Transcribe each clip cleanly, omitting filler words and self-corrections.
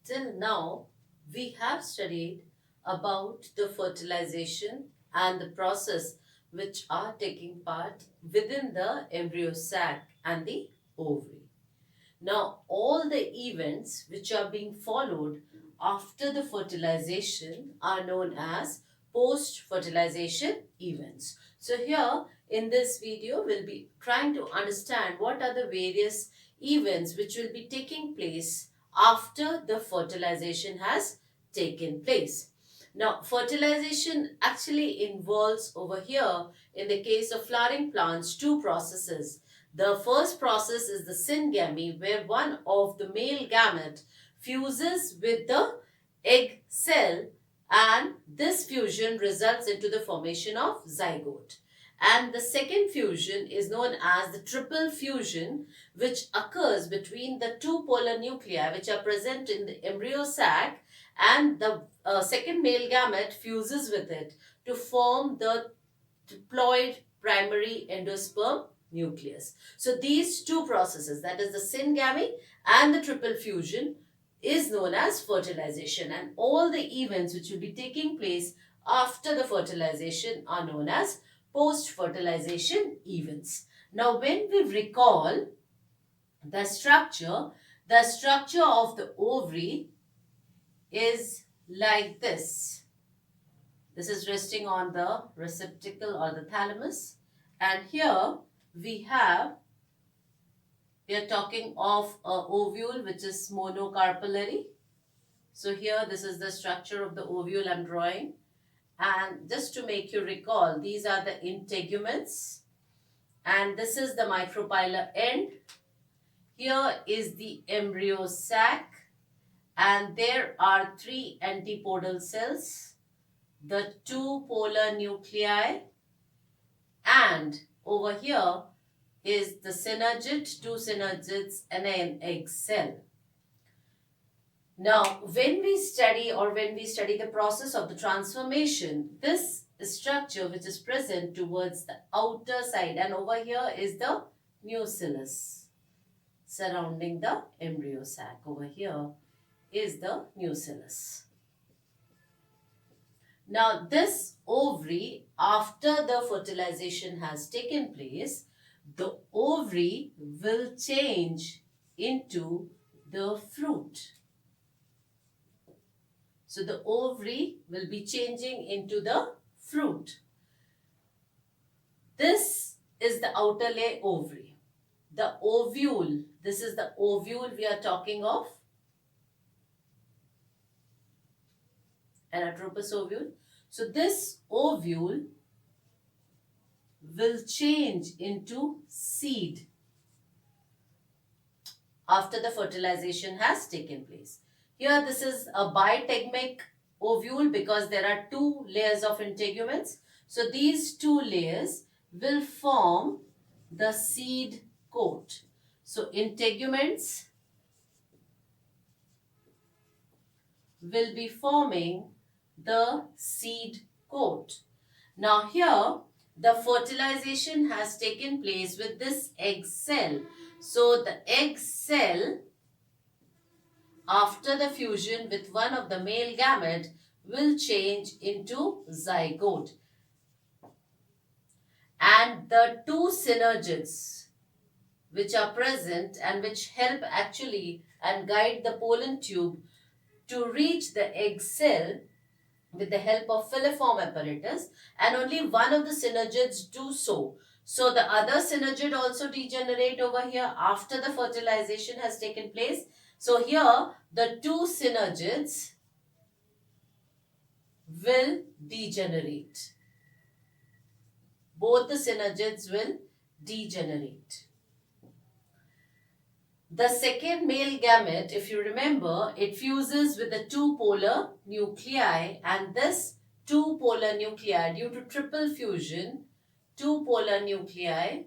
Till now, we have studied about the fertilization and the process which are taking part within the embryo sac and the ovary. Now, all the events which are being followed after the fertilization are known as post fertilization events. So, here in this video, we'll be trying to understand what are the various events which will be taking place after the fertilization has taken place. Now, fertilization actually involves over here, in the case of flowering plants, two processes. The first process is the syngamy, where one of the male gamete fuses with the egg cell, and this fusion results into the formation of zygote. And the second fusion is known as the triple fusion, which occurs between the two polar nuclei which are present in the embryo sac, and the second male gamete fuses with it to form the diploid primary endosperm nucleus. So these two processes, that is the syngamy and the triple fusion, is known as fertilization, and all the events which will be taking place after the fertilization are known as post-fertilization events. Now, when we recall the structure of the ovary is like this. This is resting on the receptacle or the thalamus. And here we are talking of a ovule which is monocarpellary. So here this is the structure of the ovule I'm drawing. And just to make you recall, these are the integuments. And this is the micropylar end. Here is the embryo sac. And there are three antipodal cells, the two polar nuclei, and over here is the synergid, two synergids, and an egg cell. Now, when we study the process of the transformation, this structure which is present towards the outer side, and over here is the nucellus surrounding the embryo sac. Over here is the nucellus. Now, this ovary, after the fertilization has taken place, the ovary will change into the fruit. So, the ovary will be changing into the fruit. This is the outer layer ovary. The ovule, this is the ovule we are talking of. Anatropous ovule. So this ovule will change into seed after the fertilization has taken place. Here this is a bitegmic ovule because there are two layers of integuments. So these two layers will form the seed coat. So integuments will be forming the seed coat. Now here the fertilization has taken place with this egg cell. So the egg cell, after the fusion with one of the male gamete, will change into zygote. And the two synergids which are present and which help actually and guide the pollen tube to reach the egg cell with the help of filiform apparatus, and only one of the synergids do so. So the other synergid also degenerate over here after the fertilization has taken place. So here the two synergids will degenerate. Both the synergids will degenerate. The second male gamete, if you remember, it fuses with the two polar nuclei, and this two polar nuclei, due to triple fusion, two polar nuclei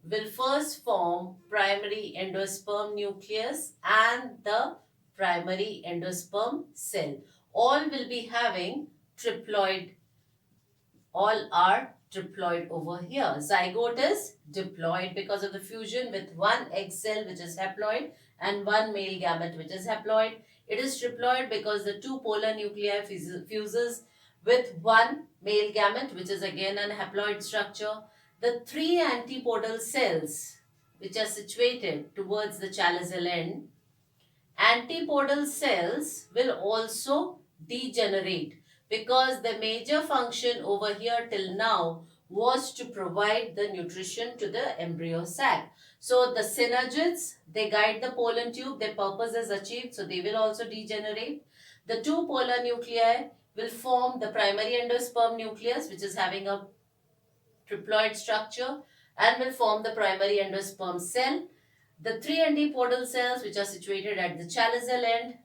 will first form primary endosperm nucleus and the primary endosperm cell. All will be having triploid, all are triploid over here. Zygote is diploid because of the fusion with one egg cell which is haploid and one male gamete which is haploid. It is triploid because the two polar nuclei fuses with one male gamete which is again an haploid structure. The three antipodal cells which are situated towards the chaliceal end, antipodal cells will also degenerate because the major function over here till now was to provide the nutrition to the embryo sac. So the synergids, they guide the pollen tube, their purpose is achieved, so they will also degenerate. The two polar nuclei will form the primary endosperm nucleus, which is having a triploid structure, and will form the primary endosperm cell. The three antipodal cells, which are situated at the chaliceal end,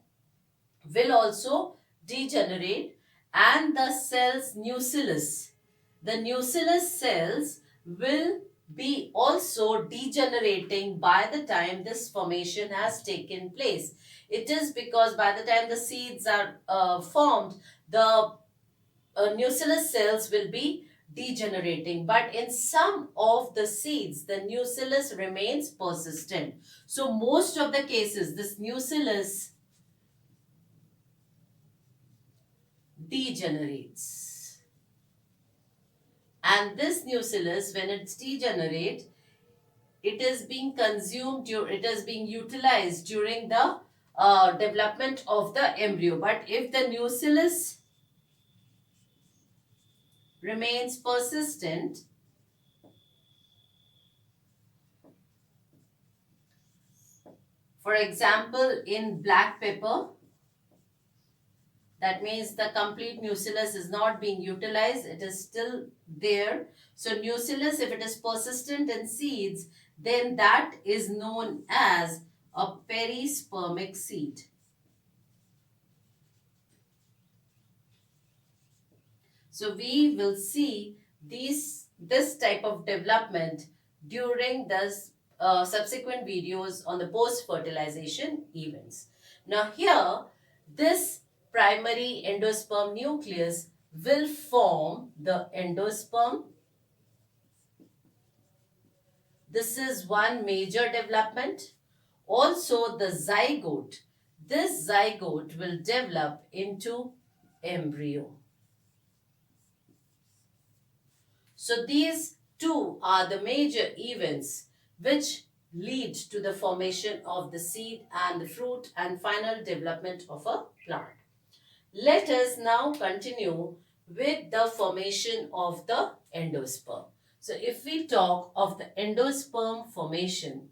will also degenerate, and the cells nucellus. The nucellus cells will be also degenerating by the time this formation has taken place. It is because by the time the seeds are formed, the nucellus cells will be degenerating, but in some of the seeds the nucellus remains persistent. So most of the cases this nucellus degenerates, and this nucellus, when it's degenerate, it is being consumed, it is being utilized during the development of the embryo. But if the nucellus remains persistent, for example in black pepper, that means the complete nucellus is not being utilized, it is still there. So nucellus, if it is persistent in seeds, then that is known as a perispermic seed. So we will see this type of development during the subsequent videos on the post-fertilization events. Now here, this primary endosperm nucleus will form the endosperm. This is one major development. Also the zygote. This zygote will develop into embryo. So these two are the major events which lead to the formation of the seed and the fruit and final development of a plant. Let us now continue with the formation of the endosperm. So if we talk of the endosperm formation,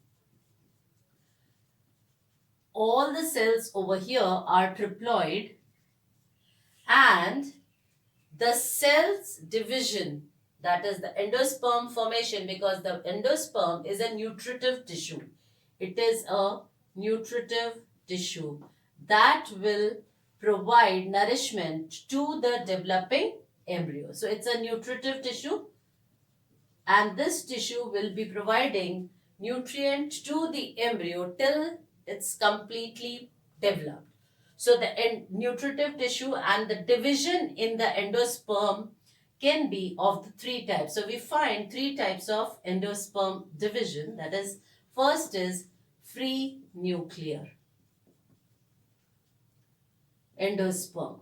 all the cells over here are triploid, and the cells division, that is the endosperm formation, because the endosperm is a nutritive tissue. It is a nutritive tissue that will provide nourishment to the developing embryo. So it's a nutritive tissue, and this tissue will be providing nutrient to the embryo till it's completely developed. So the nutritive tissue and the division in the endosperm can be of the three types. So we find three types of endosperm division. That is, first is free nuclear endosperm.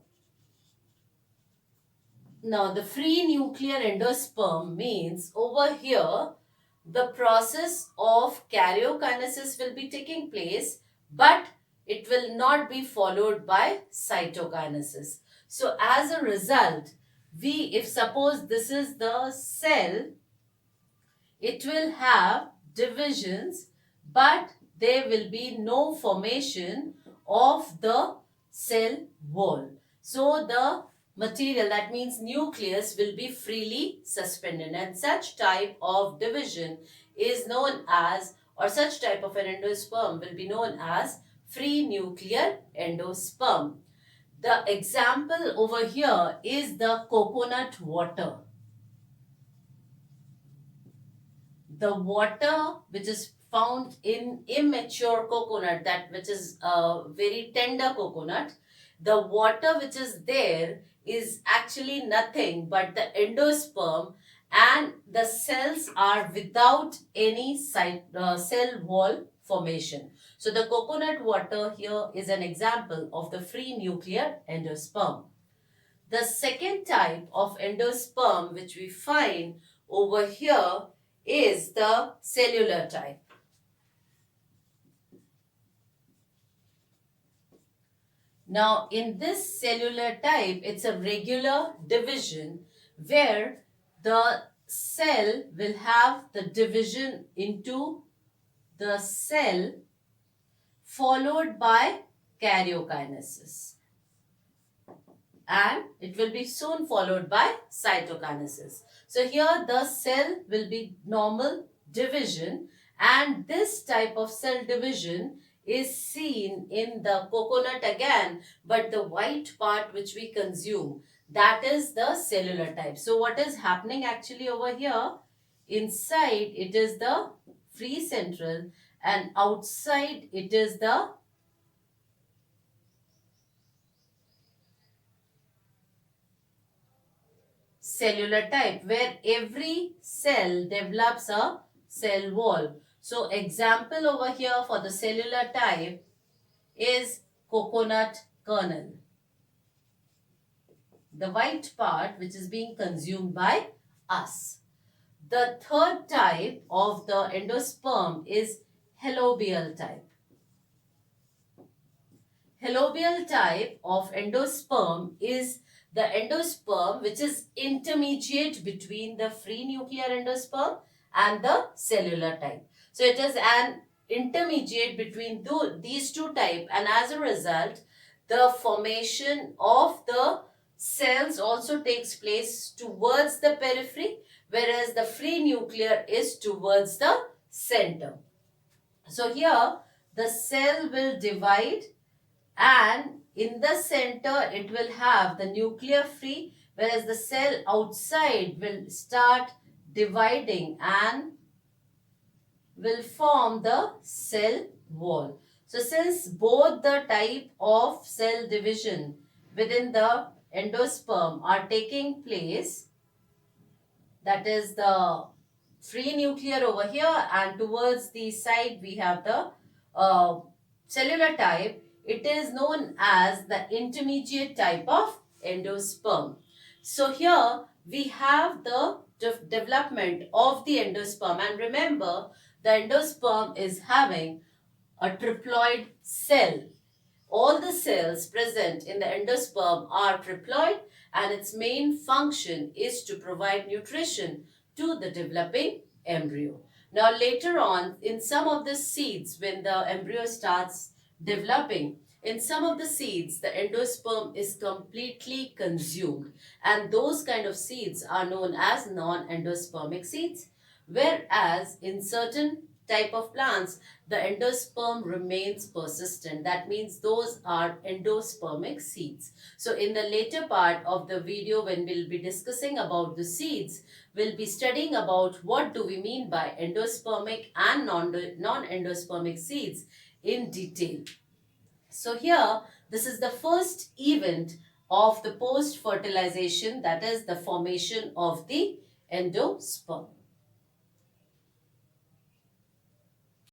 Now the free nuclear endosperm means over here the process of karyokinesis will be taking place, but it will not be followed by cytokinesis. So as a result, if suppose this is the cell, it will have divisions, but there will be no formation of the cell wall. So the material, that means nucleus, will be freely suspended, and such type of division is known as, or such type of an endosperm will be known as free nuclear endosperm. The example over here is the coconut water. The water which is found in immature coconut, that which is a very tender coconut, the water which is there is actually nothing but the endosperm, and the cells are without any cell wall formation. So the coconut water here is an example of the free nuclear endosperm. The second type of endosperm which we find over here is the cellular type. Now, in this cellular type, it's a regular division where the cell will have the division into the cell followed by karyokinesis, and it will be soon followed by cytokinesis. So here the cell will be normal division, and this type of cell division is seen in the coconut again, but the white part which we consume, that is the cellular type. So what is happening actually over here? Inside it is the free central and outside it is the cellular type, where every cell develops a cell wall. So example over here for the cellular type is coconut kernel, the white part which is being consumed by us. The third type of the endosperm is halobial type. Halobial type of endosperm is the endosperm which is intermediate between the free nuclear endosperm and the cellular type. So it is an intermediate between these two types, and as a result the formation of the cells also takes place towards the periphery, whereas the free nuclear is towards the center. So here the cell will divide, and in the center it will have the nuclear free, whereas the cell outside will start dividing and will form the cell wall. So since both the type of cell division within the endosperm are taking place, that is the free nuclear over here, and towards the side we have the cellular type, it is known as the intermediate type of endosperm. So here we have the development of the endosperm, and remember the endosperm is having a triploid cell. All the cells present in the endosperm are triploid, and its main function is to provide nutrition to the developing embryo. Now later on, in some of the seeds, when the embryo starts developing, in some of the seeds the endosperm is completely consumed, and those kind of seeds are known as non-endospermic seeds, whereas in certain type of plants the endosperm remains persistent. That means those are endospermic seeds. So in the later part of the video, when we'll be discussing about the seeds, we'll be studying about what do we mean by endospermic and non-endospermic seeds in detail. So here, this is the first event of the post-fertilization, that is the formation of the endosperm.